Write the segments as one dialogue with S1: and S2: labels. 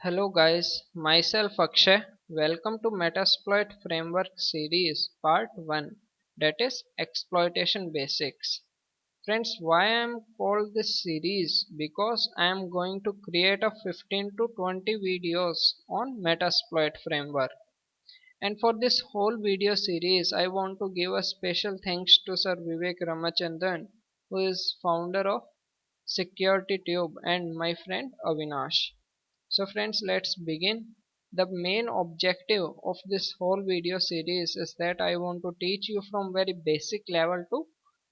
S1: Hello guys, myself Akshay. Welcome to Metasploit Framework Series Part 1, that is Exploitation Basics. Friends, why I am called this series? Because I am going to create a 15 to 20 videos on Metasploit Framework. And for this whole video series, I want to give a special thanks to Sir Vivek Ramachandran, who is founder of SecurityTube, and my friend Avinash. So friends, let's begin. The main objective of this whole video series is that I want to teach you from very basic level to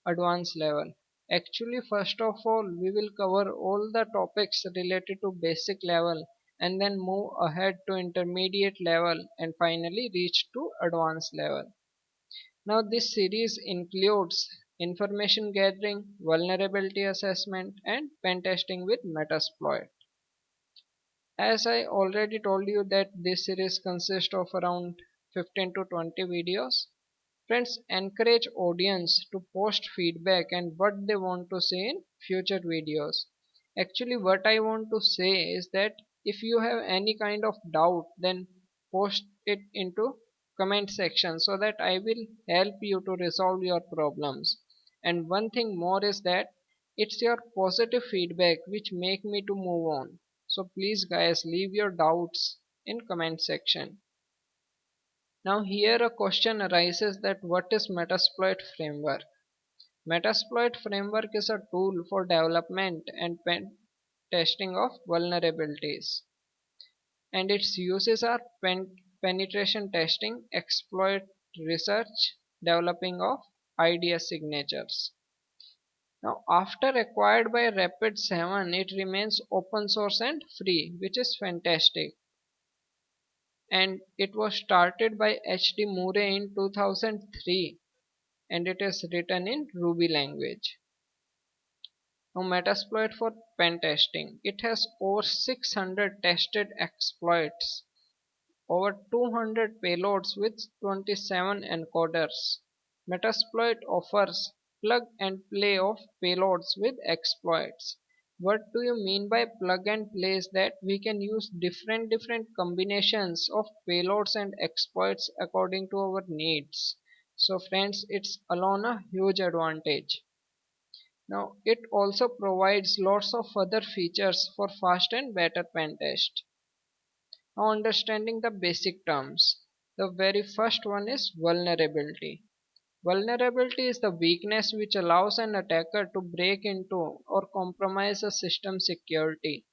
S1: advanced level. Actually, first of all, we will cover all the topics related to basic level and then move ahead to intermediate level and finally reach to advanced level. Now this series includes information gathering, vulnerability assessment and pen testing with Metasploit. As I already told you that this series consists of around 15 to 20 videos. Friends, encourage audience to post feedback and what they want to say in future videos. Actually what I want to say is that if you have any kind of doubt, then post it into comment section so that I will help you to resolve your problems. And one thing more is that it's your positive feedback which make me to move on. So please guys, leave your doubts in comment section. Now here a question arises that what is Metasploit framework? Metasploit framework is a tool for development and pen testing of vulnerabilities, and its uses are penetration testing, exploit research, developing of IDS signatures. Now after acquired by Rapid7, it remains open source and free, which is fantastic. And it was started by H.D. Murray in 2003 and it is written in Ruby language. Now Metasploit for pen testing. It has over 600 tested exploits, over 200 payloads with 27 encoders. Metasploit offers plug and play of payloads with exploits. What do you mean by plug and play is that we can use different combinations of payloads and exploits according to our needs. So friends, it's alone a huge advantage. Now it also provides lots of other features for fast and better pen test. Now understanding the basic terms. The very first one is vulnerability. Vulnerability is the weakness which allows an attacker to break into or compromise a system security.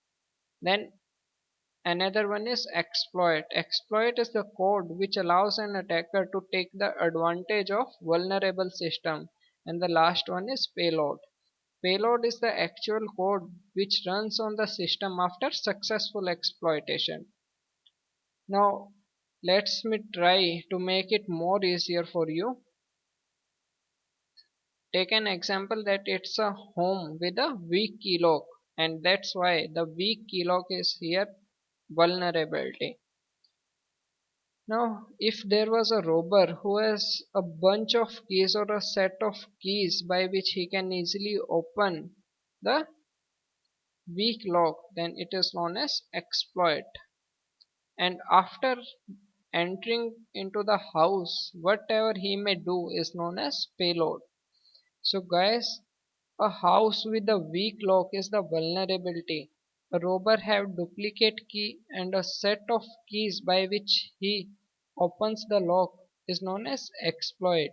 S1: Then another one is exploit. Exploit is the code which allows an attacker to take the advantage of vulnerable system. And the last one is payload. Payload is the actual code which runs on the system after successful exploitation. Now let's me try to make it more easier for you. Take an example that it's a home with a weak keylock, and that's why the weak keylock is here vulnerability. Now if there was a robber who has a bunch of keys or a set of keys by which he can easily open the weak lock, then it is known as exploit. And after entering into the house, whatever he may do is known as payload. So guys, a house with a weak lock is the vulnerability. A robber have duplicate key and a set of keys by which he opens the lock is known as exploit.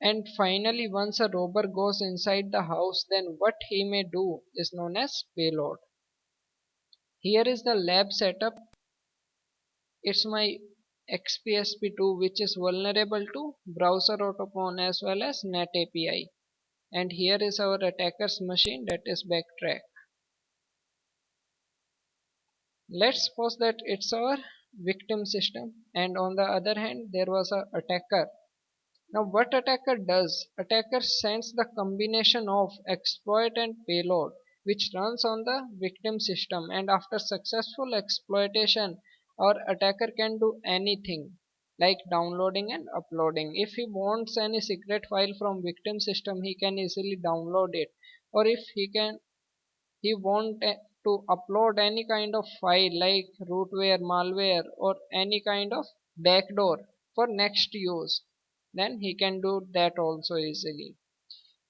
S1: And finally once a robber goes inside the house, then what he may do is known as payload. Here is the lab setup. It's my XPSP2 which is vulnerable to browser autopwn as well as net API. And here is our attacker's machine, that is Backtrack. Let's suppose that it's our victim system and on the other hand there was a attacker. Now what attacker does? Attacker sends the combination of exploit and payload which runs on the victim system, and after successful exploitation our attacker can do anything like downloading and uploading. If he wants any secret file from victim system, he can easily download it, or if he want to upload any kind of file like rootware, malware, or any kind of backdoor for next use, then he can do that also easily.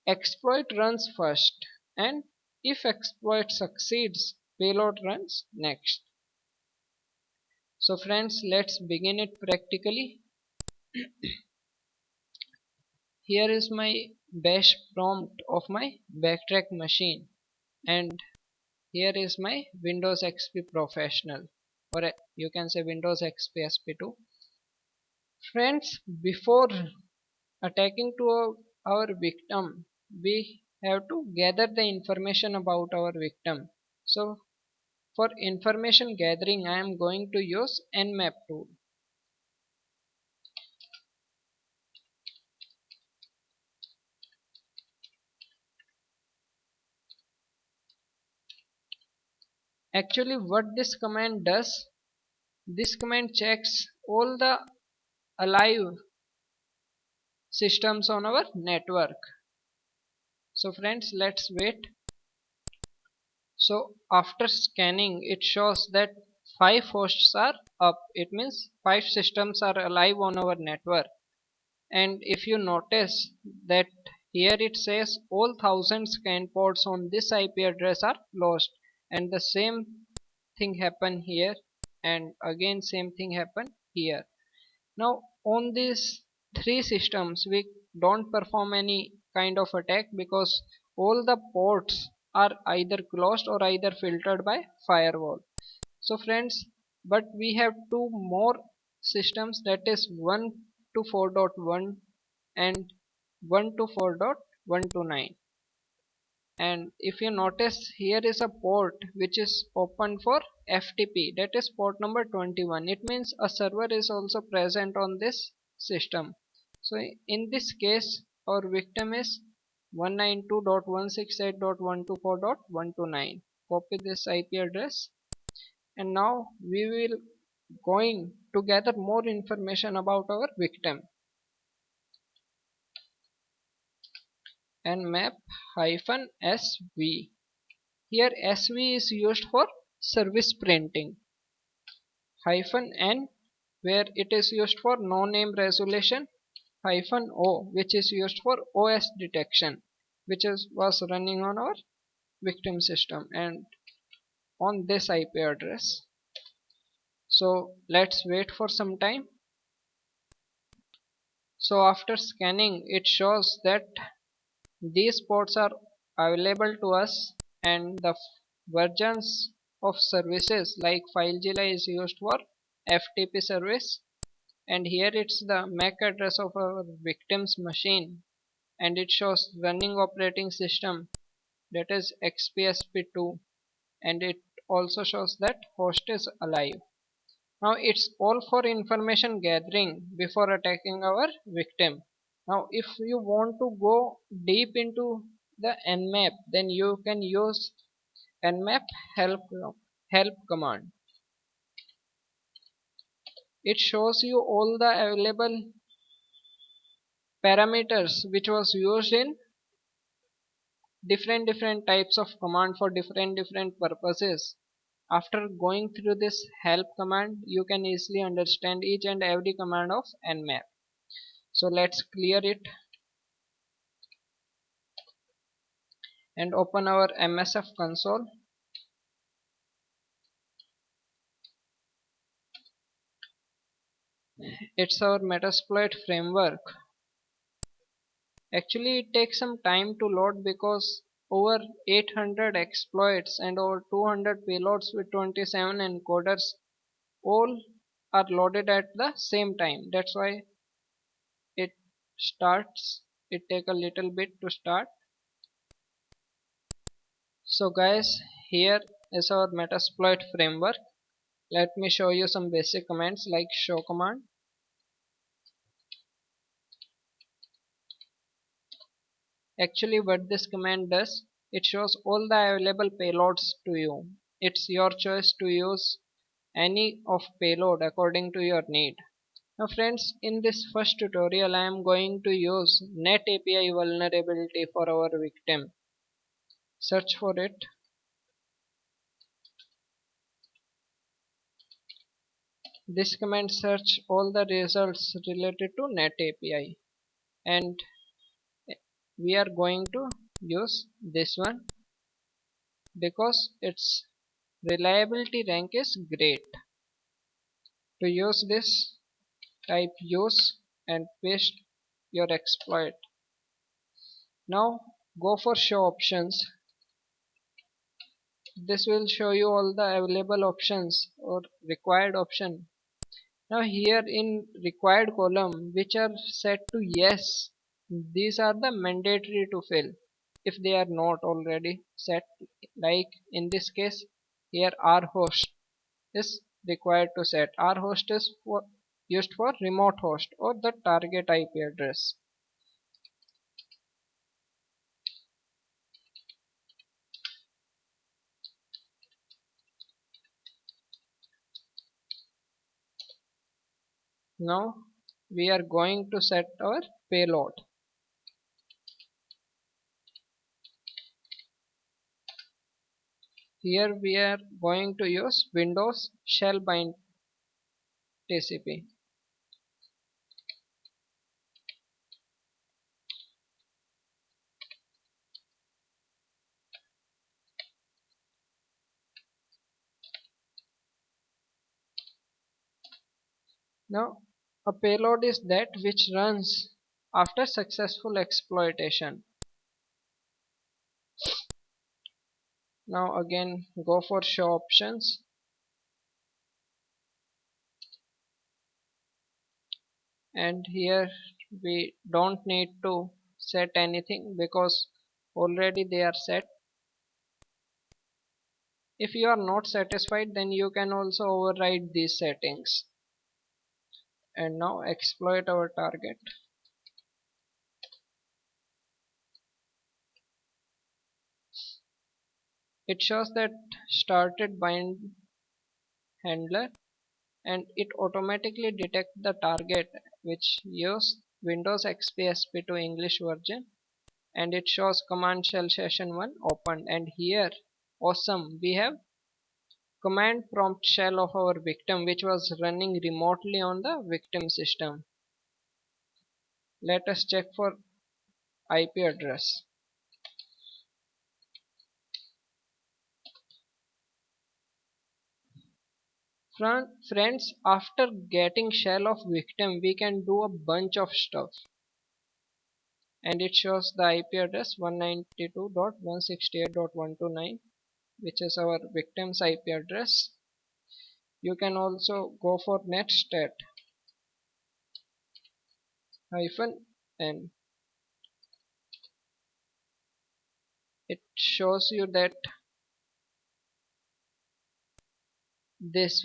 S1: Exploit runs first, and if exploit succeeds, payload runs next. So friends, let's begin it practically. Here is my bash prompt of my backtrack machine, and here is my Windows XP Professional, or you can say Windows XP SP2. Friends, before attacking to our victim, we have to gather the information about our victim. So for information gathering, I am going to use Nmap tool. Actually, what this command does, this command checks all the alive systems on our network. So friends, let's wait. So after scanning, it shows that 5 hosts are up. It means 5 systems are alive on our network. And if you notice that here it says all 1000 scan ports on this IP address are lost, and the same thing happen here, and again same thing happen here. Now on these three systems we don't perform any kind of attack because all the ports are either closed or either filtered by firewall. So friends, but we have two more systems, that is 1 to 4.1 and 1 to 4.129. And if you notice, here is a port which is open for FTP, that is port number 21. It means a server is also present on this system. So in this case our victim is 192.168.124.129. Copy this IP address, and now we will going to gather more information about our victim. Nmap -sv. Here sv is used for service printing. -n, where it is used for no name resolution. -o, which is used for OS detection, which was running on our victim system and on this IP address. So let's wait for some time. So after scanning, it shows that these ports are available to us, and the versions of services like FileZilla is used for FTP service, and here it's the MAC address of our victim's machine, and it shows running operating system, that is XPSP2, and it also shows that host is alive. Now it's all for information gathering before attacking our victim. Now if you want to go deep into the Nmap, then you can use Nmap help command. It shows you all the available parameters which was used in different types of command for different purposes. After going through this help command, you can easily understand each and every command of Nmap. So let's clear it and open our MSF console. It's our Metasploit framework. Actually it takes some time to load because over 800 exploits and over 200 payloads with 27 encoders all are loaded at the same time. That's why it starts, it take a little bit to start. So guys, here is our Metasploit framework. Let me show you some basic commands like show command. Actually what this command does, it shows all the available payloads to you. It's your choice to use any of payload according to your need. Now friends, in this first tutorial I am going to use Net API vulnerability for our victim. Search for it. This command search all the results related to net API, and we are going to use this one because its reliability rank is great. To use this, type use and paste your exploit. Now go for show options. This will show you all the available options or required option. Now here in required column which are set to yes, these are the mandatory to fill if they are not already set, like in this case here rhost is required to set. Rhost is used for remote host or the target IP address. Now we are going to set our payload. Here we are going to use Windows shell bind TCP. Now a payload is that which runs after successful exploitation. Now again go for show options, and here we don't need to set anything because already they are set. If you are not satisfied, then you can also override these settings. And now exploit our target. It shows that started bind handler, and it automatically detects the target which use Windows XP SP2 English version, and it shows command shell session 1 opened, and here awesome we have command prompt shell of our victim which was running remotely on the victim system. Let us check for IP address. Friends, after getting shell of victim we can do a bunch of stuff, and it shows the IP address 192.168.129, which is our victim's IP address. You can also go for netstat hyphen n. It shows you that this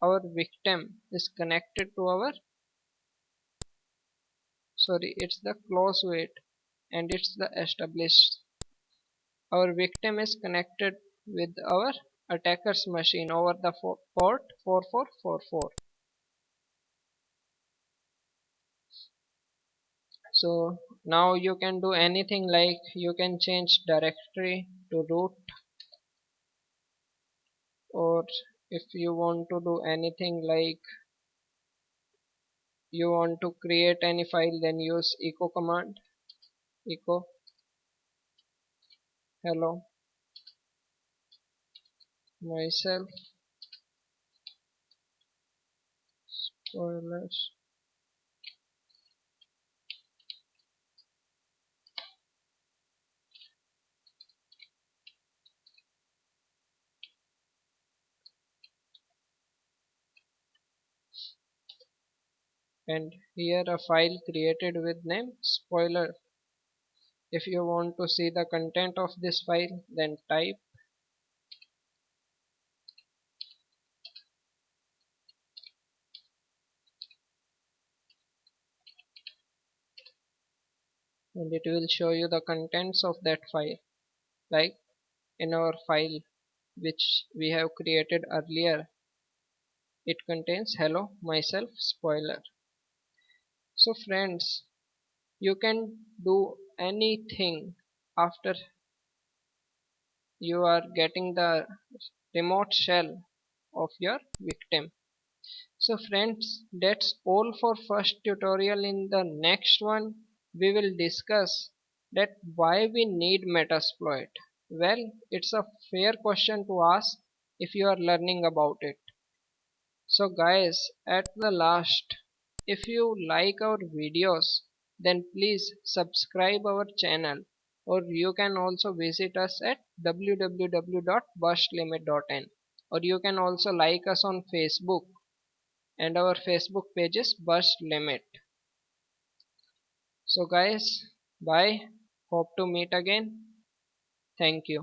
S1: our victim is connected to our, sorry, it's the close wait and it's the established. Our victim is connected with our attacker's machine over the port 4444. So now you can do anything, like you can change directory to root, or if you want to do anything like you want to create any file, then use echo command, echo hello myself spoilers, and here a file created with name spoiler. If you want to see the content of this file, then type, and it will show you the contents of that file. Like in our file which we have created earlier, it contains hello myself spoiler. So friends, you can do anything after you are getting the remote shell of your victim. So friends, that's all for first tutorial. In the next one we will discuss that why we need Metasploit. Well, it's a fair question to ask if you are learning about it. So guys, at the last, if you like our videos, then please subscribe our channel, or you can also visit us at www.burstlimit.in, or you can also like us on Facebook, and our Facebook page is Burst Limit. So guys, bye. Hope to meet again. Thank you.